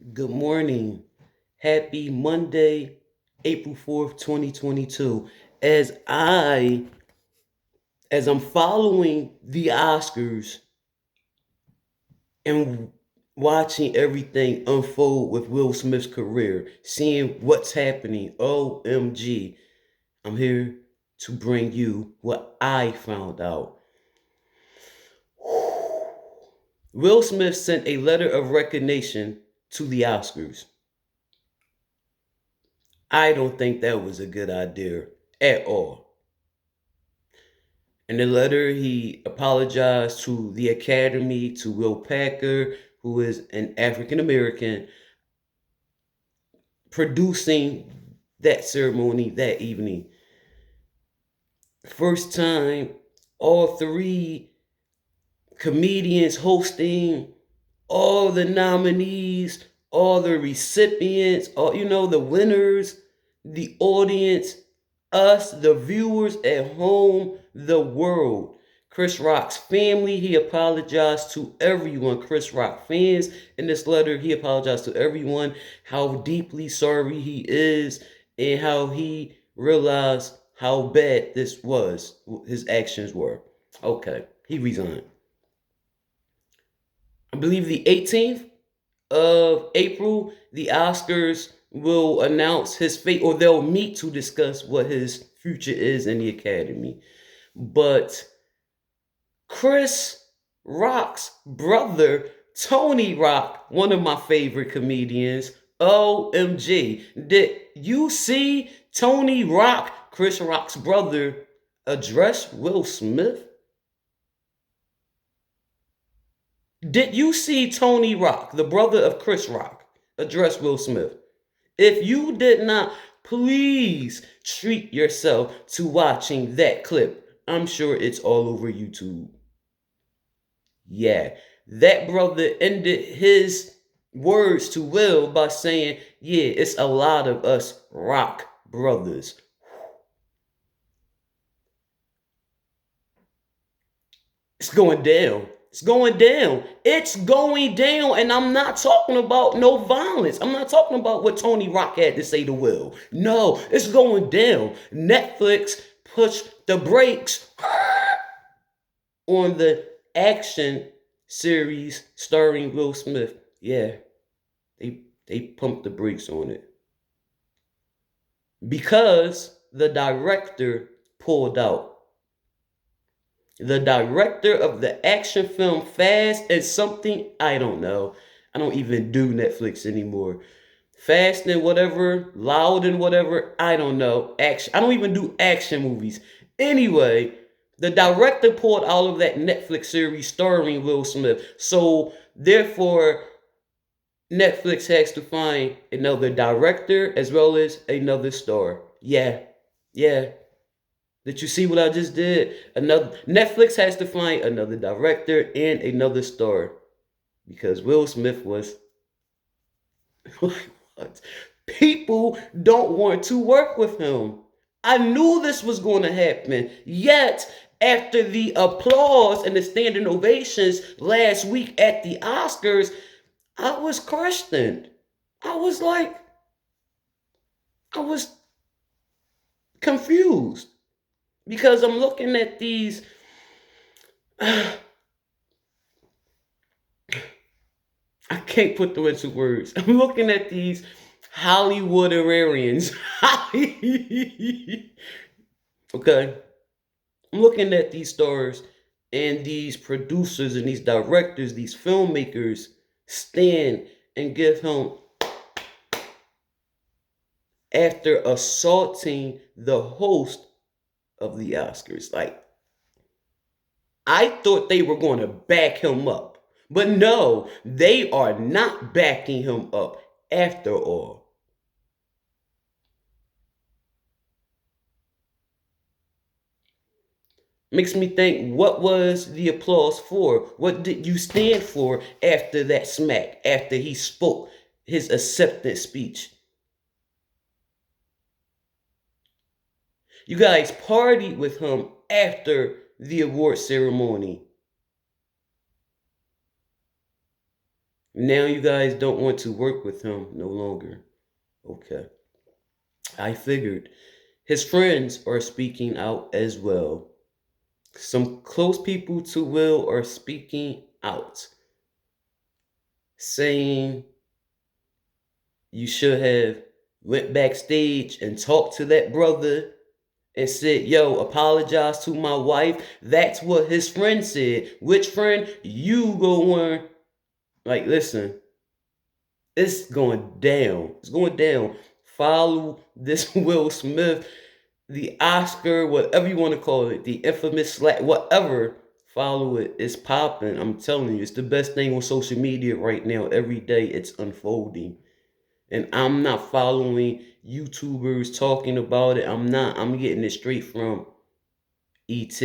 Good morning. Happy Monday, April 4th, 2022. As I as I'm following the Oscars and watching everything unfold with Will Smith's career, seeing what's happening, OMG, I'm here to bring you what I found out. Will Smith sent a letter of recognition to the Oscars. I don't think that was a good idea at all. In the letter, he apologized to the Academy, to Will Packer, who is an African American, producing that ceremony that evening. First time, all three comedians hosting, all the nominees, all the recipients, the winners, the audience, us, the viewers at home, the world. Chris Rock's family, he apologized to everyone. Chris Rock fans, in this letter, he apologized to everyone how deeply sorry he is and how he realized how bad this was, his actions were. Okay, he resigned. I believe the 18th of April, the Oscars will announce his fate, or they'll meet to discuss what his future is in the Academy. But Chris Rock's brother, Tony Rock, one of my favorite comedians, OMG, did you see Tony Rock, Chris Rock's brother, address Will Smith? Did you see Tony Rock, the brother of Chris Rock, address Will Smith? If you did not, please treat yourself to watching that clip. I'm sure it's all over YouTube. Yeah, that brother ended his words to Will by saying, yeah, it's a lot of us rock brothers. It's going down. It's going down. It's going down. And I'm not talking about no violence. I'm not talking about what Tony Rock had to say to Will. No, it's going down. Netflix pushed the brakes on the action series starring Will Smith. Yeah, they pumped the brakes on it. Because the director pulled out. The director of the action film Fast and something, I don't know. I don't even do Netflix anymore. Fast and whatever, loud and whatever, I don't know. Action. I don't even do action movies. Anyway, the director pulled out of that Netflix series starring Will Smith. So therefore, Netflix has to find another director as well as another star. Yeah. Yeah. Did you see what I just did? Another Netflix has to find another director and another star because Will Smith was what? People don't want to work with him. I knew this was going to happen. Yet, after the applause and the standing ovations last week at the Oscars, I was questioned. I was like, I was confused because I'm looking at these. I can't put them into words. I'm looking at these Hollywoodarians. Okay. I'm looking at these stars and these producers and these directors, these filmmakers stand and give him after assaulting the host of the Oscars. Like, I thought they were going to back him up. But no, they are not backing him up after all. Makes me think, what was the applause for? What did you stand for after that smack, after he spoke his acceptance speech? You guys partied with him after the award ceremony. Now you guys don't want to work with him no longer. Okay. I figured. His friends are speaking out as well. Some close people to Will are speaking out, saying you should have went backstage and talked to that brother and said, yo, apologize to my wife. That's what his friend said. Which friend? You go on. Like, listen, it's going down. It's going down. Follow this Will Smith, the Oscar, whatever you want to call it, the infamous slap, whatever. Follow it. It's popping. I'm telling you, it's the best thing on social media right now. Every day it's unfolding. And I'm not following YouTubers talking about it. I'm not. I'm getting it straight from ET,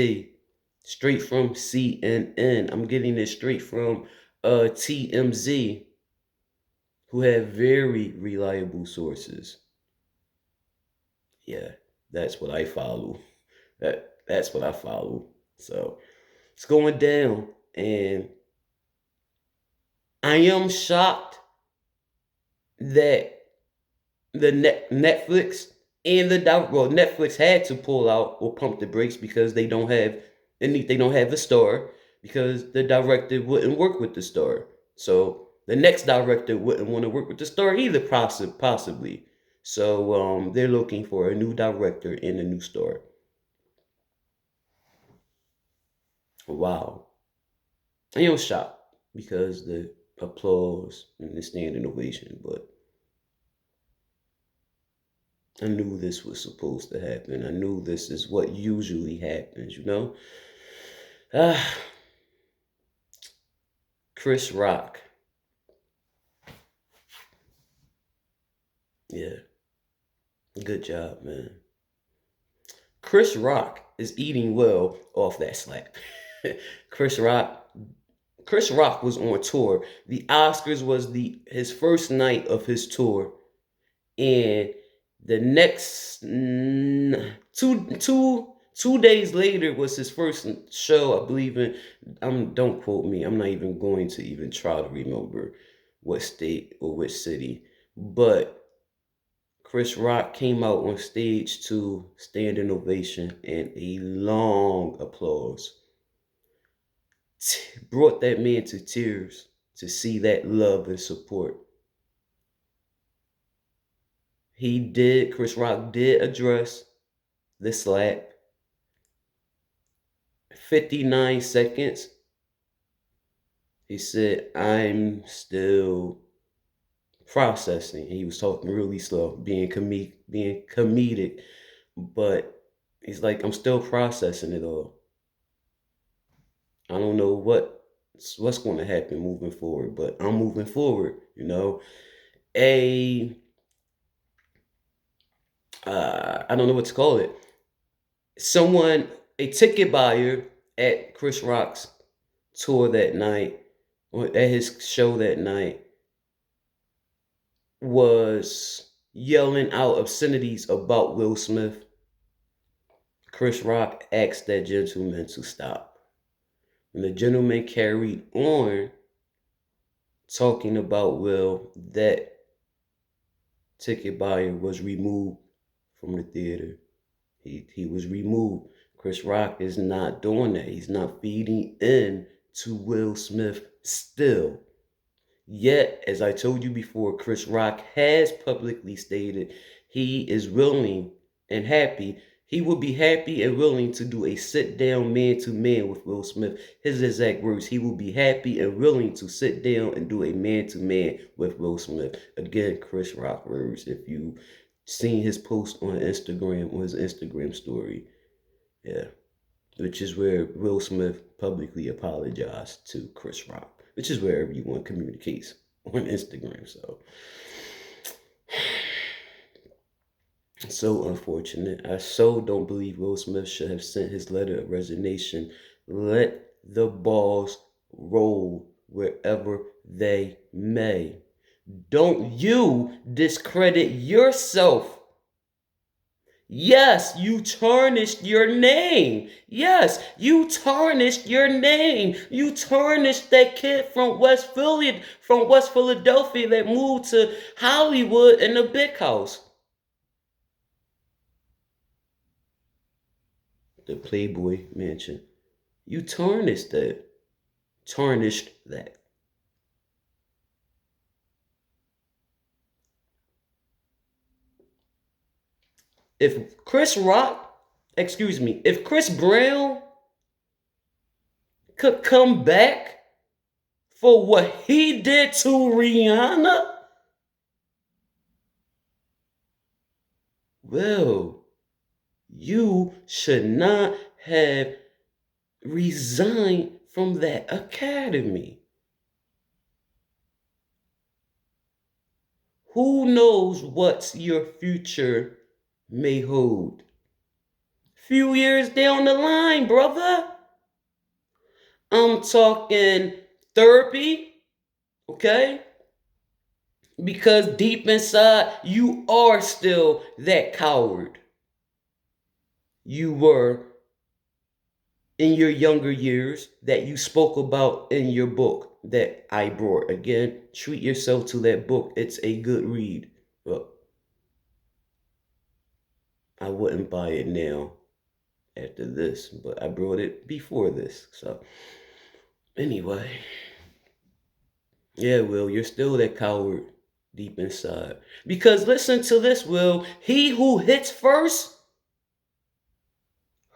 straight from CNN. I'm getting it straight from TMZ, who have very reliable sources. Yeah, that's what I follow. That's what I follow. So it's going down, and I am shocked that the Netflix and Netflix had to pull out or pump the brakes because they don't have they don't have a star, because the director wouldn't work with the star. So the next director wouldn't want to work with the star either, possibly. So they're looking for a new director and a new star. Wow. I am shocked because the applause and the standing ovation, but I knew this was supposed to happen. I knew this is what usually happens, you know? Ah, Chris Rock. Yeah, good job, man. Chris Rock is eating well off that slap. Chris Rock Chris Rock was on tour. The Oscars was the his first night of his tour, and the next 2 days later was his first show. I believe in. Don't quote me. I'm not even going to even try to remember what state or which city, but Chris Rock came out on stage to standing ovation and a long applause. Brought that man to tears to see that love and support. Chris Rock did address the slap. 59 seconds. He said, I'm still processing. He was talking really slow, being comedic, but he's like, I'm still processing it all. I don't know what's going to happen moving forward, but I'm moving forward. A I don't know what to call it. A ticket buyer at Chris Rock's tour that night, or at his show that night, was yelling out obscenities about Will Smith. Chris Rock asked that gentleman to stop. And the gentleman carried on talking about Will. That ticket buyer was removed from the theater. He was removed. Chris Rock is not doing that. He's not feeding in to Will Smith still. Yet, as I told you before, Chris Rock has publicly stated he is willing and happy. He will be happy and willing to do a sit down man to man with Will Smith. His exact words, he will be happy and willing to sit down and do a man to man with Will Smith. Again, Chris Rock words. If you seen his post on Instagram, on his Instagram story, yeah, which is where Will Smith publicly apologized to Chris Rock, which is where everyone communicates on Instagram. So unfortunate. I so don't believe Will Smith should have sent his letter of resignation. Let the balls roll wherever they may. Don't you discredit yourself. Yes, you tarnished your name. Yes, you tarnished your name. You tarnished that kid from West Philadelphia that moved to Hollywood in a big house. The Playboy Mansion. You tarnished that. Tarnished that. If Chris Rock, excuse me, if Chris Brown could come back for what he did to Rihanna, well, you should not have resigned from that academy. Who knows what your future may hold? Few years down the line, brother. I'm talking therapy, okay? Because deep inside, you are still that coward you were in your younger years that you spoke about in your book that I brought. Again, treat yourself to that book. It's a good read. Well, I wouldn't buy it now after this, but I brought it before this. So, anyway, yeah, Will, you're still that coward deep inside. Because listen to this, Will. He who hits first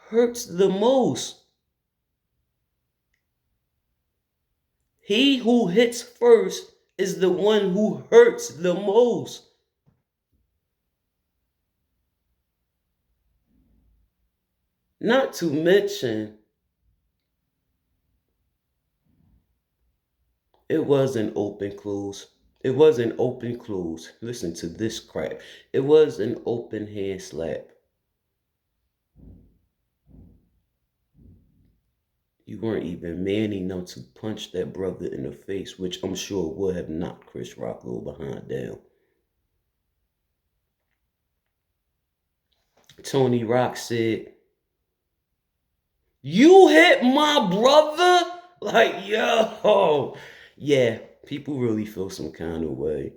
hurts the most. He who hits first is the one who hurts the most. Not to mention, it was an open close. It was an open close. Listen to this crap. It was an open hand slap. You weren't even man enough to punch that brother in the face, which I'm sure would have knocked Chris Rock a little behind down. Tony Rock said, "You hit my brother?" Like, yo. Yeah, people really feel some kind of way.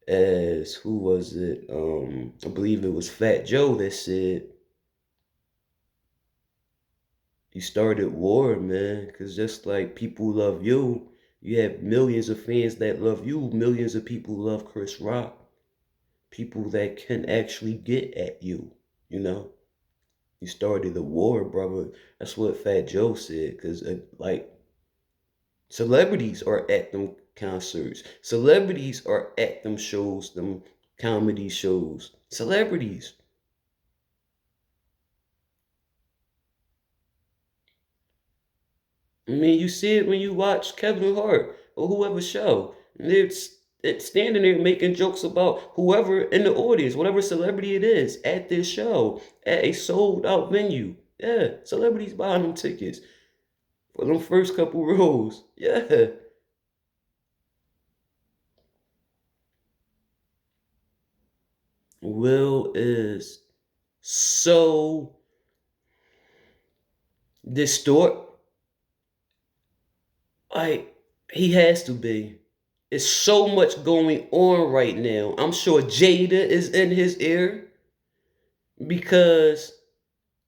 As who was it? I believe it was Fat Joe that said, "You started war, man, because just like people love you, you have millions of fans that love you, millions of people love Chris Rock, people that can actually get at you, you know? You started the war, brother." That's what Fat Joe said, because like celebrities are at them concerts, celebrities are at them shows, them comedy shows, celebrities. I mean, you see it when you watch Kevin Hart or whoever show. It's standing there making jokes about whoever in the audience, whatever celebrity it is, at this show, at a sold out venue. Yeah, celebrities buying them tickets for them first couple rows. Yeah. Will is so distort. Like, he has to be. It's so much going on right now. I'm sure Jada is in his ear because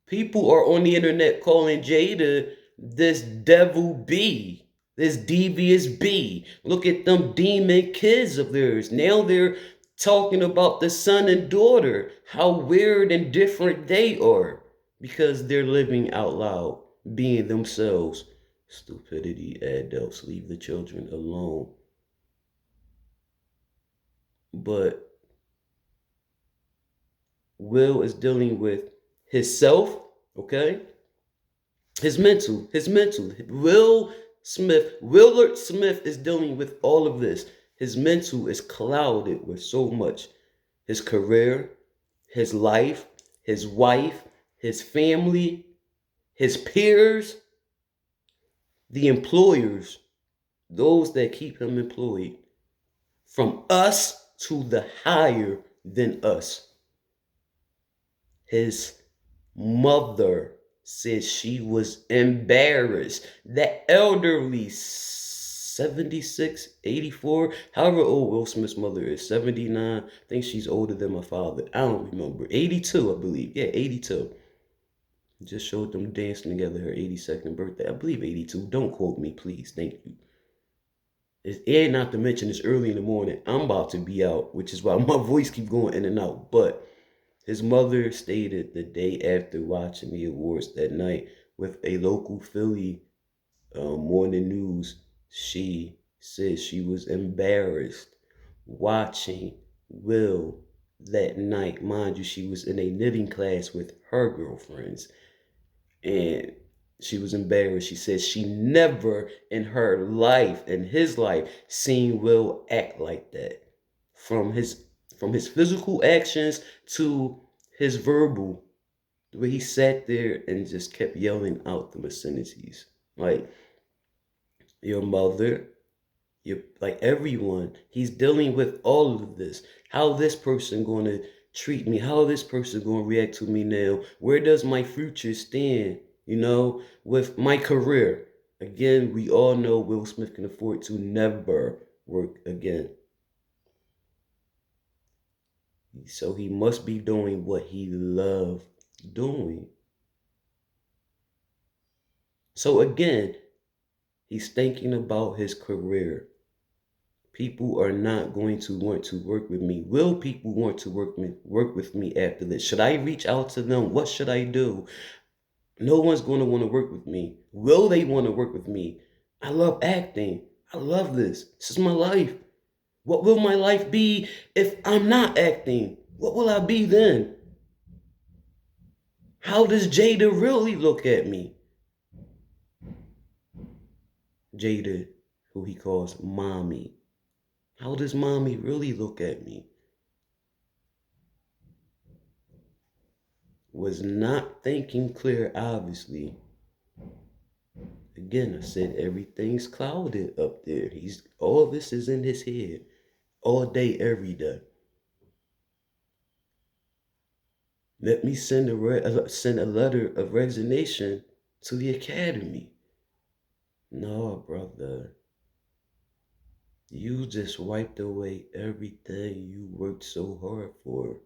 people are on the internet calling Jada this devil B, this devious B. Look at them demon kids of theirs. Now they're talking about the son and daughter, how weird and different they are because they're living out loud, being themselves. Stupidity, adults, leave the children alone. But Will is dealing with himself, okay? His mental. Willard Smith is dealing with all of this. His mental is clouded with so much. His career, his life, his wife, his family, his peers, the employers, those that keep him employed, from us to the higher than us. His mother said she was embarrassed. That elderly 76, 84, however old Will Smith's mother is, 79. I think she's older than my father. I don't remember. 82, I believe. Yeah, 82. Just showed them dancing together her 82nd birthday. I believe 82. Don't quote me, please. Thank you. And not to mention it's early in the morning. I'm about to be out, which is why my voice keep going in and out. But his mother stated the day after watching the awards that night with a local Philly morning news, she said she was embarrassed watching Will that night. Mind you, she was in a knitting class with her girlfriends, and she was embarrassed. She said she never in her life, in his life, seen Will act like that. From his from his physical actions to his verbal, the way he sat there and just kept yelling out the obscenities. Like your mother, your like everyone. He's dealing with all of this. How this person gonna treat me? How this person gonna react to me now? Where does my future stand? With my career. Again, we all know Will Smith can afford to never work again. So he must be doing what he loved doing. So again, he's thinking about his career. People are not going to want to work with me. Will people want to work with me after this? Should I reach out to them? What should I do? No one's going to want to work with me. Will they want to work with me? I love acting. I love this. This is my life. What will my life be if I'm not acting? What will I be then? How does Jada really look at me? Jada, who he calls mommy. How does mommy really look at me? Was not thinking clear, obviously. Again, I said everything's clouded up there. All this is in his head, all day, every day. Let me send a letter of resignation to the academy. No, brother. You just wiped away everything you worked so hard for,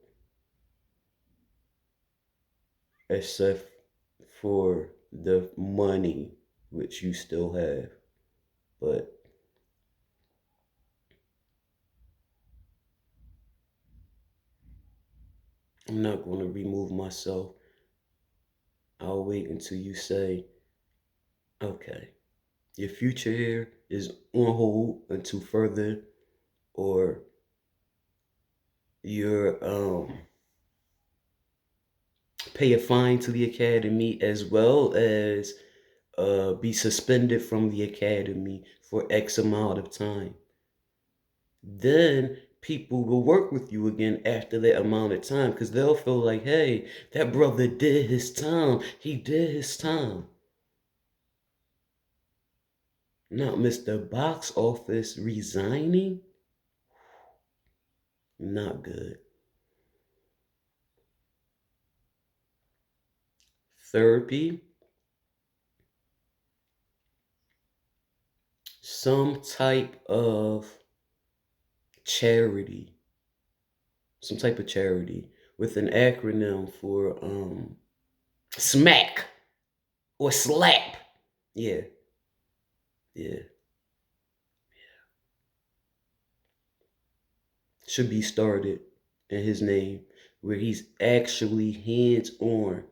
except for the money, which you still have. But I'm not going to remove myself. I'll wait until you say, okay, your future here is on hold until further, or you're pay a fine to the academy as well as be suspended from the academy for X amount of time. Then people will work with you again after that amount of time because they'll feel like, hey, that brother did his time. He did his time. Not Mr. Box Office resigning. Not good. Therapy. Some type of charity. Some type of charity with an acronym for smack or slap. Yeah. Yeah. Should be started in his name where he's actually hands on.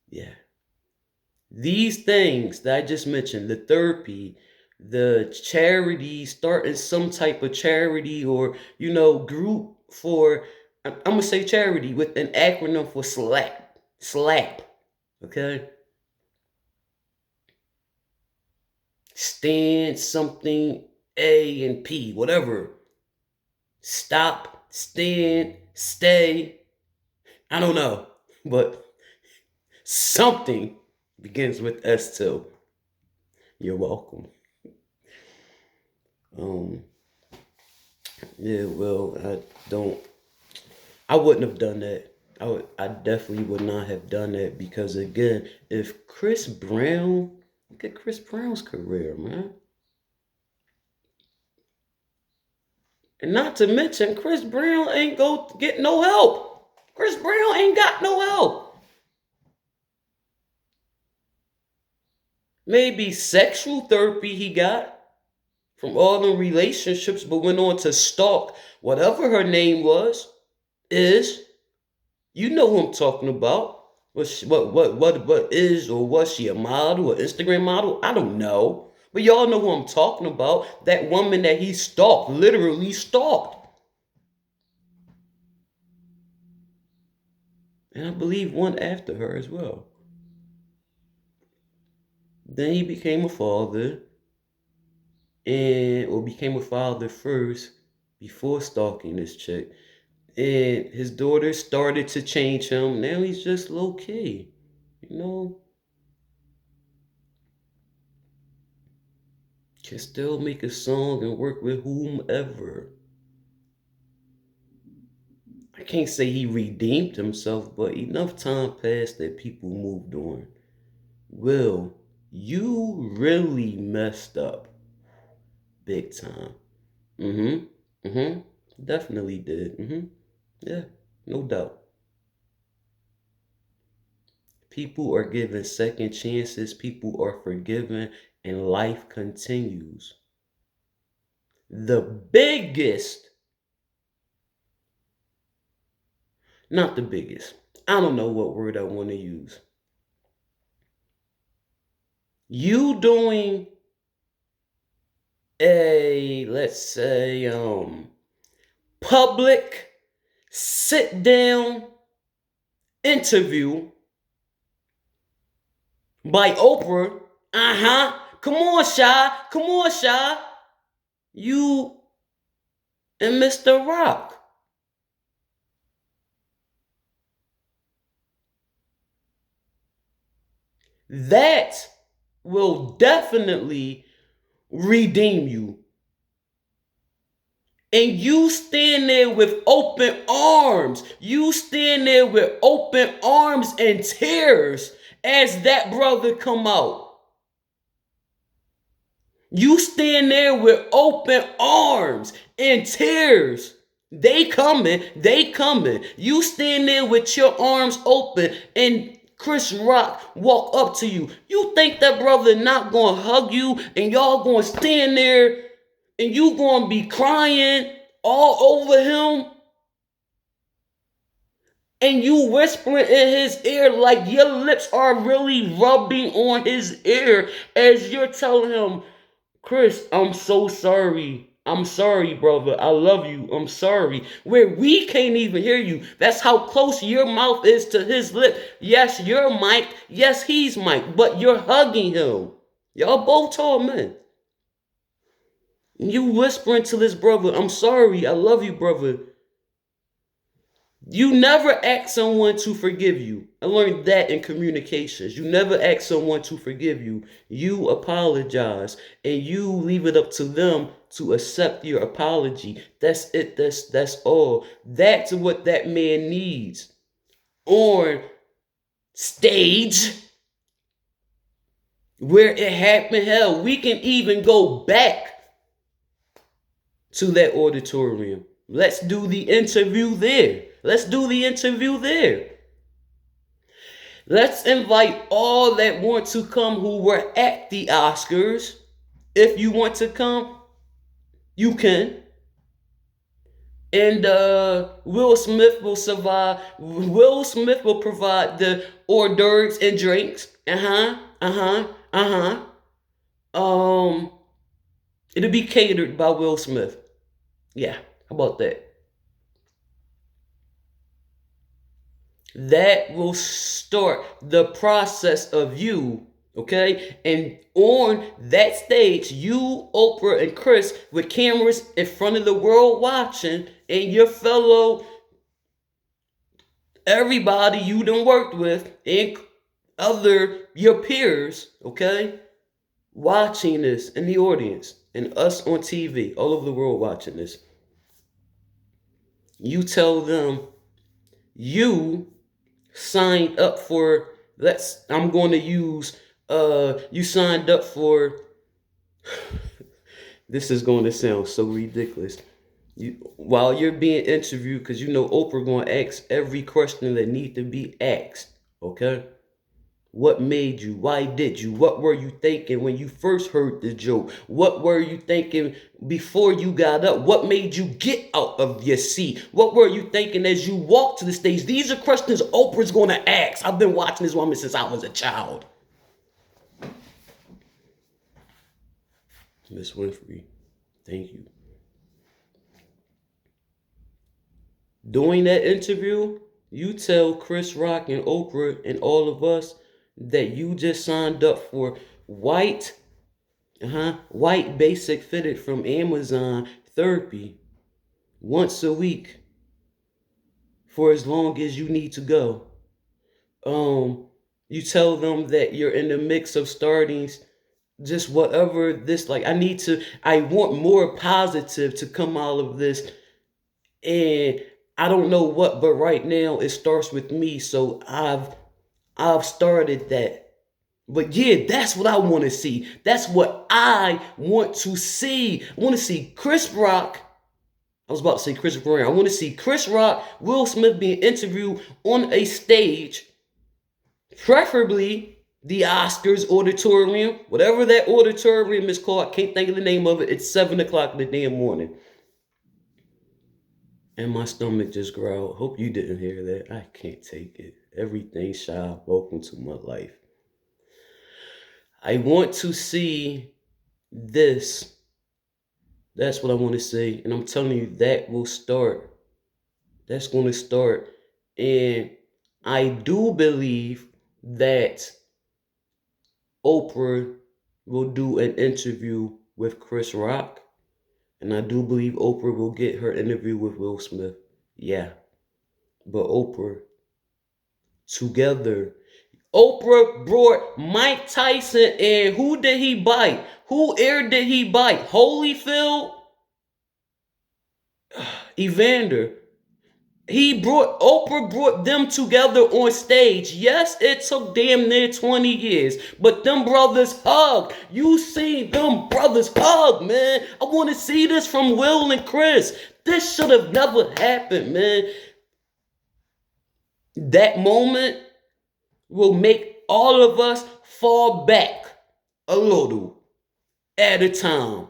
Yeah. These things that I just mentioned, the therapy, the charity, starting some type of charity or, group for, I'm going to say charity with an acronym for SLAP. SLAP. Okay? Stand something A and P, whatever. Stop, stand, stay. I don't know. But something begins with S2. You're welcome. Um, yeah, well, I wouldn't have done that. I definitely would not have done that because again, if Chris Brown, look at Chris Brown's career, man. And not to mention, Chris Brown ain't go get no help. Chris Brown ain't got no help. Maybe sexual therapy he got from all the relationships, but went on to stalk whatever her name is. You know who I'm talking about. What is or was she a model, an Instagram model? I don't know. But y'all know who I'm talking about. That woman that he stalked, literally stalked. And I believe one after her as well. Then he became a father, and or became a father first before stalking this chick. And his daughter started to change him. Now he's just low key, you know. Can still make a song and work with whomever. I can't say he redeemed himself, but enough time passed that people moved on. Will, you really messed up big time. Mm-hmm. Mm-hmm. Definitely did. Mm-hmm. Yeah, no doubt. People are given second chances, people are forgiven, and life continues. The biggest, not the biggest, I don't know what word I want to use. You doing a, let's say, public sit down interview by Oprah. Uh-huh. Come on, Shy. Come on, Shy. You and Mr. Rock. That will definitely redeem you. And you stand there with open arms. You stand there with open arms and tears as that brother come out. You stand there with open arms and tears. They coming, they coming. You stand there with your arms open and Chris Rock walk up to you. You think that brother not gonna hug you and y'all gonna stand there and you gonna be crying all over him? And you whispering in his ear like your lips are really rubbing on his ear as you're telling him, Chris, I'm so sorry. I'm sorry, brother. I love you. I'm sorry. Where we can't even hear you. That's how close your mouth is to his lip. Yes, you're Mike. Yes, he's Mike. But you're hugging him. Y'all both tall men. You whispering to this brother, I'm sorry. I love you, brother. You never ask someone to forgive you. I learned that in communications. You never ask someone to forgive you. You apologize and you leave it up to them to accept your apology. That's it. That's all. That's what that man needs. On stage where it happened, hell, we can even go back to that auditorium. Let's do the interview there. Let's do the interview there. Let's invite all that want to come who were at the Oscars. If you want to come, you can. And Will Smith will survive. Will Smith will provide the hors d'oeuvres and drinks. Um, it'll be catered by Will Smith. Yeah, how about that? That will start the process of you, okay? And on that stage, you, Oprah, and Chris, with cameras in front of the world watching, and your fellow, everybody you done worked with, and your peers, okay? Watching this in the audience, and us on TV, all over the world watching this. You tell them You signed up for, I'm going to use, you signed up for, this is going to sound so ridiculous. While you're being interviewed, because you know Oprah going to ask every question that need to be asked, okay? What made you? Why did you? What were you thinking when you first heard the joke? What were you thinking before you got up? What made you get out of your seat? What were you thinking as you walked to the stage? These are questions Oprah's going to ask. I've been watching this woman since I was a child. Miss Winfrey, thank you. During that interview, you tell Chris Rock and Oprah and all of us that you just signed up for white, white basic fitted from Amazon therapy once a week for as long as you need to go. You tell them that you're in the mix of starting just whatever this, like, I want more positive to come out of this, and I don't know what, but right now it starts with me, so I've started that. But yeah, that's what I want to see. That's what I want to see. I want to see Chris Rock. I was about to say Chris Brown. I want to see Chris Rock, Will Smith being interviewed on a stage, preferably the Oscars auditorium, whatever that auditorium is called. I can't think of the name of it. It's 7 o'clock in the damn morning. And my stomach just growled. Hope you didn't hear that. I can't take it. Everything shy. Welcome to my life. I want to see this. That's what I want to say. And I'm telling you, that will start. That's going to start. And I do believe that Oprah will do an interview with Chris Rock. And I do believe Oprah will get her interview with Will Smith. Yeah. But Oprah, together. Oprah brought Mike Tyson in. Who did he bite? Who ear did he bite? Holyfield? Evander. Oprah brought them together on stage. Yes, it took damn near 20 years, but them brothers hugged. You seen them brothers hug, man. I want to see this from Will and Chris. This should have never happened, man. That moment will make all of us fall back a little at a time.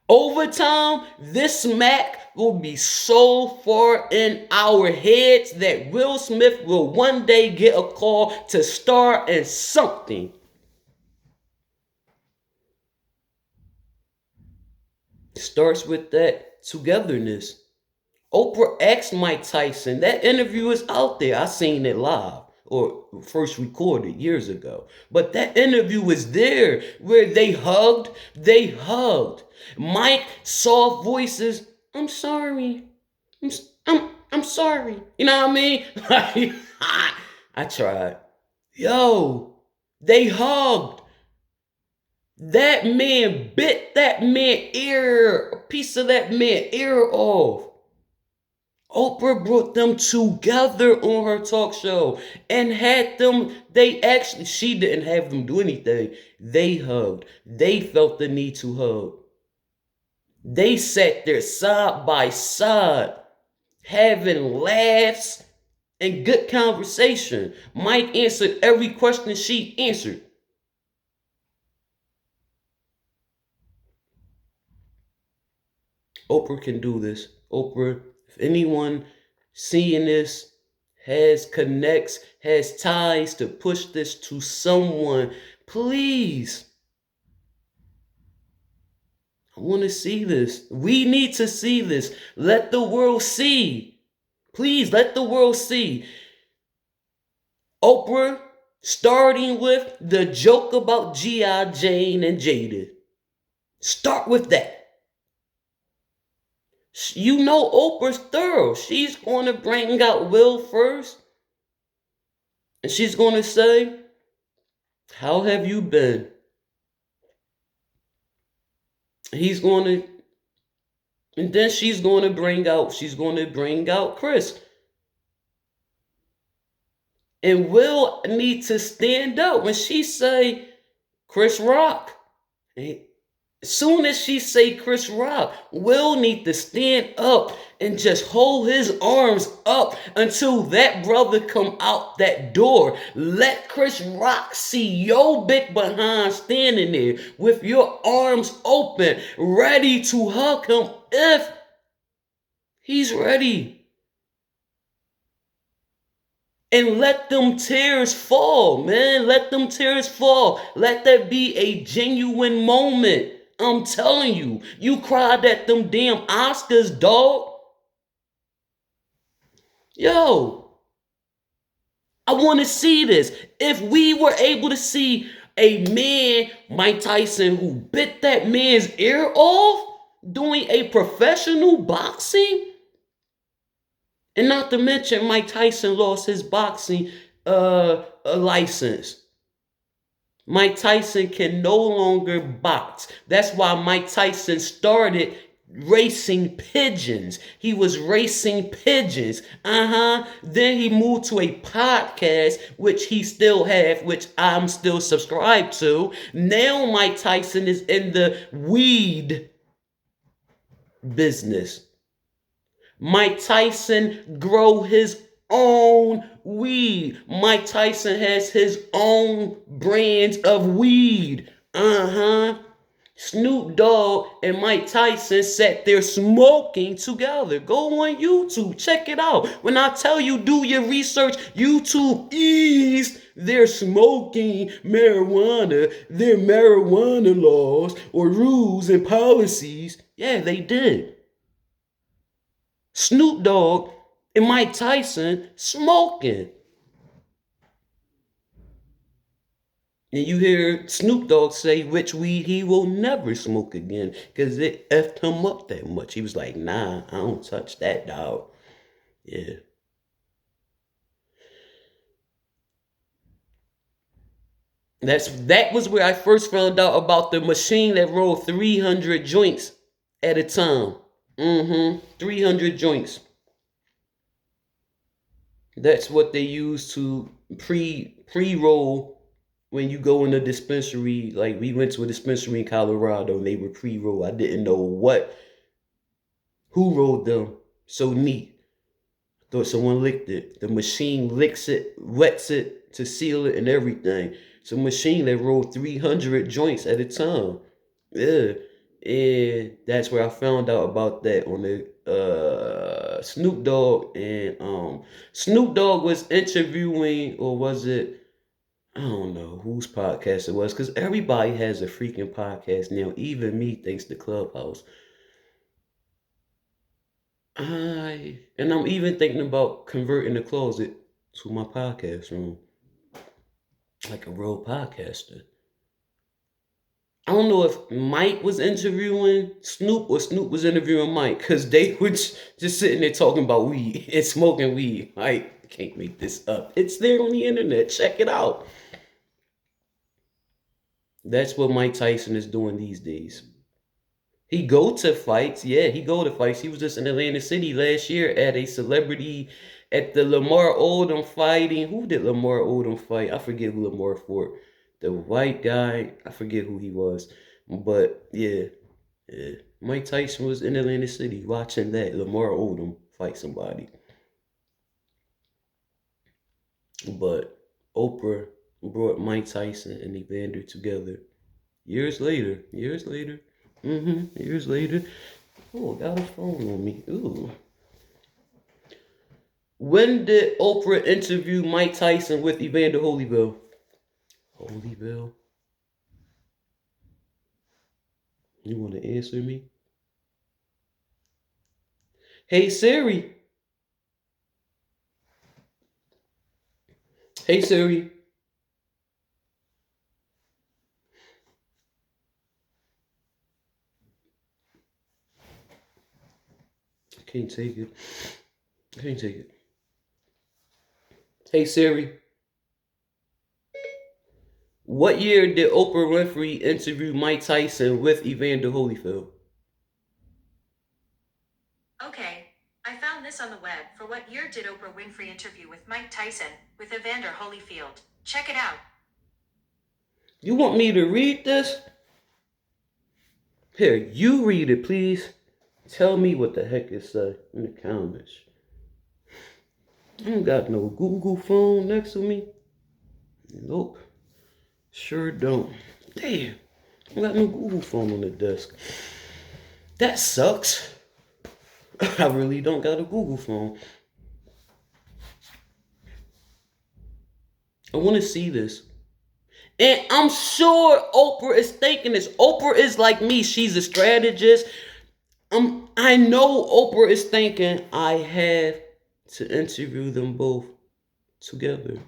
Over time, this smack will be so far in our heads that Will Smith will one day get a call to star in something. It starts with that togetherness. Oprah asked Mike Tyson. That interview is out there. I seen it live or first recorded years ago. But that interview was there where they hugged. They hugged. Mike soft voices. I'm sorry. I'm sorry. You know what I mean? I tried. Yo, they hugged. That man bit that man ear, a piece of that man ear off. Oprah brought them together on her talk show and had them, she didn't have them do anything. They hugged. They felt the need to hug. They sat there side by side, having laughs and good conversation. Mike answered every question she answered. Oprah can do this. Oprah, if anyone seeing this has ties to push this to someone, please. I want to see this. We need to see this. Let the world see. Please let the world see. Oprah, starting with the joke about G.I. Jane and Jada. Start with that. You know Oprah's thorough. She's going to bring out Will first. And she's going to say, how have you been? He's going to And then she's going to bring out Chris. And Will need to stand up when she say Chris Rock. As soon as she say Chris Rock, Will need to stand up and just hold his arms up until that brother come out that door. Let Chris Rock see your big behind standing there with your arms open, ready to hug him if he's ready. And let them tears fall, man. Let them tears fall. Let that be a genuine moment. I'm telling you, you cried at them damn Oscars, dog. Yo, I want to see this. If we were able to see a man, Mike Tyson, who bit that man's ear off doing a professional boxing, and not to mention Mike Tyson lost his boxing license. Mike Tyson can no longer box. That's why Mike Tyson started racing pigeons. He was racing pigeons. Then he moved to a podcast, which he still have, which I'm still subscribed to. Now Mike Tyson is in the weed business. Mike Tyson grow his own weed. Mike Tyson has his own brands of weed. Snoop Dogg and Mike Tyson sat there smoking together. Go on YouTube, check it out. When I tell you do your research, YouTube is they're smoking marijuana, their marijuana laws or rules and policies. Yeah, they did. Snoop Dogg and Mike Tyson smoking. And you hear Snoop Dogg say which weed he will never smoke again because it effed him up that much. He was like, nah, I don't touch that, dog. Yeah. That was where I first found out about the machine that rolled 300 joints at a time. 300 joints. That's what they use to pre-roll when you go in a dispensary. Like we went to a dispensary in Colorado and they were pre-roll. I didn't know who rolled them. So neat. Thought someone licked it. The machine licks it, wets it to seal it and everything. It's a machine that rolled 300 joints at a time. Yeah. And that's where I found out about that on the Snoop Dogg. And Snoop Dogg was interviewing, or was it, I don't know whose podcast it was, because everybody has a freaking podcast now, even me, thanks to Clubhouse. And I'm even thinking about converting the closet to my podcast room, like a real podcaster. I don't know if Mike was interviewing Snoop or Snoop was interviewing Mike, because they were just sitting there talking about weed and smoking weed. I can't make this up. It's there on the internet. Check it out. That's what Mike Tyson is doing these days. He go to fights. Yeah, he go to fights. He was just in Atlantic City last year at a celebrity, at the Lamar Odom fighting. Who did Lamar Odom fight? I forget who Lamar fought. The white guy, I forget who he was. But yeah. Mike Tyson was in Atlantic City watching that Lamar Odom fight somebody. But Oprah brought Mike Tyson and Evander together years later. Years later. Oh, I got a phone on me. Ooh. When did Oprah interview Mike Tyson with Evander Holyfield? Holyfield? You want to answer me? Hey Siri. Hey Siri. I can't take it. I can't take it. Hey Siri. What year did Oprah Winfrey interview Mike Tyson with Evander Holyfield? Okay, I found this on the web. For what year did Oprah Winfrey interview with Mike Tyson with Evander Holyfield? Check it out. You want me to read this? Here, you read it, please. Tell me what the heck it say in the comments. I don't got no Google phone next to me. Nope, sure don't. Damn, I got no Google phone on the desk. That sucks. I really don't got a Google phone. I want to see this. And I'm sure Oprah is thinking this. Oprah is like me. She's a strategist. I know Oprah is thinking I have to interview them both together.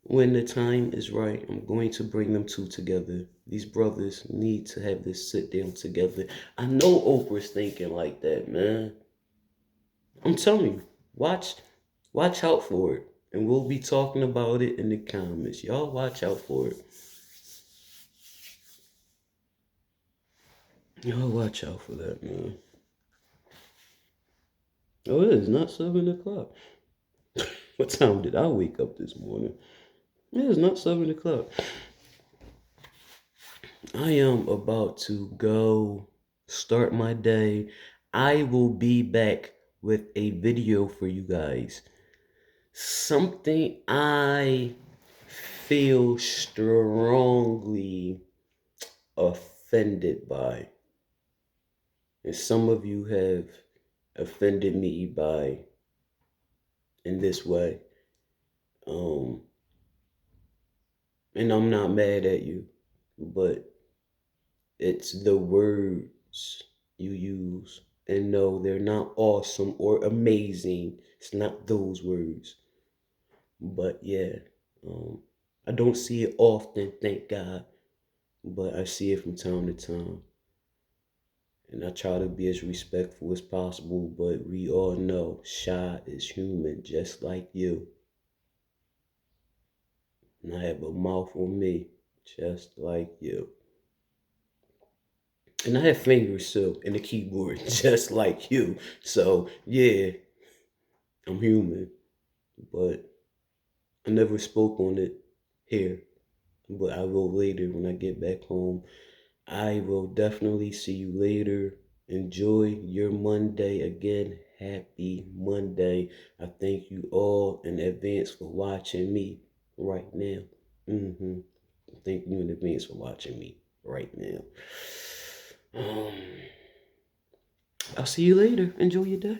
When the time is right, I'm going to bring them two together. These brothers need to have this sit down together. I know Oprah's thinking like that, man. I'm telling you, watch out for it. And we'll be talking about it in the comments. Y'all watch out for it. Y'all watch out for that, man. Oh, it is not 7 o'clock. What time did I wake up this morning? It is not 7 o'clock. I am about to go start my day. I will be back with a video for you guys. Something I feel strongly offended by. And some of you have offended me by in this way. Um, and I'm not mad at you, but it's the words you use. And no, they're not awesome or amazing. It's not those words. But yeah, um, I don't see it often, thank God. But I see it from time to time. And I try to be as respectful as possible, but we all know Shy is human just like you. And I have a mouth on me just like you. And I have fingers too in the keyboard just like you. So yeah, I'm human. But I never spoke on it here. But I will later when I get back home. I will definitely see you later. Enjoy your Monday again. Happy Monday. I thank you all in advance for watching me right now. Thank you in advance for watching me right now. Um, I'll see you later. Enjoy your day.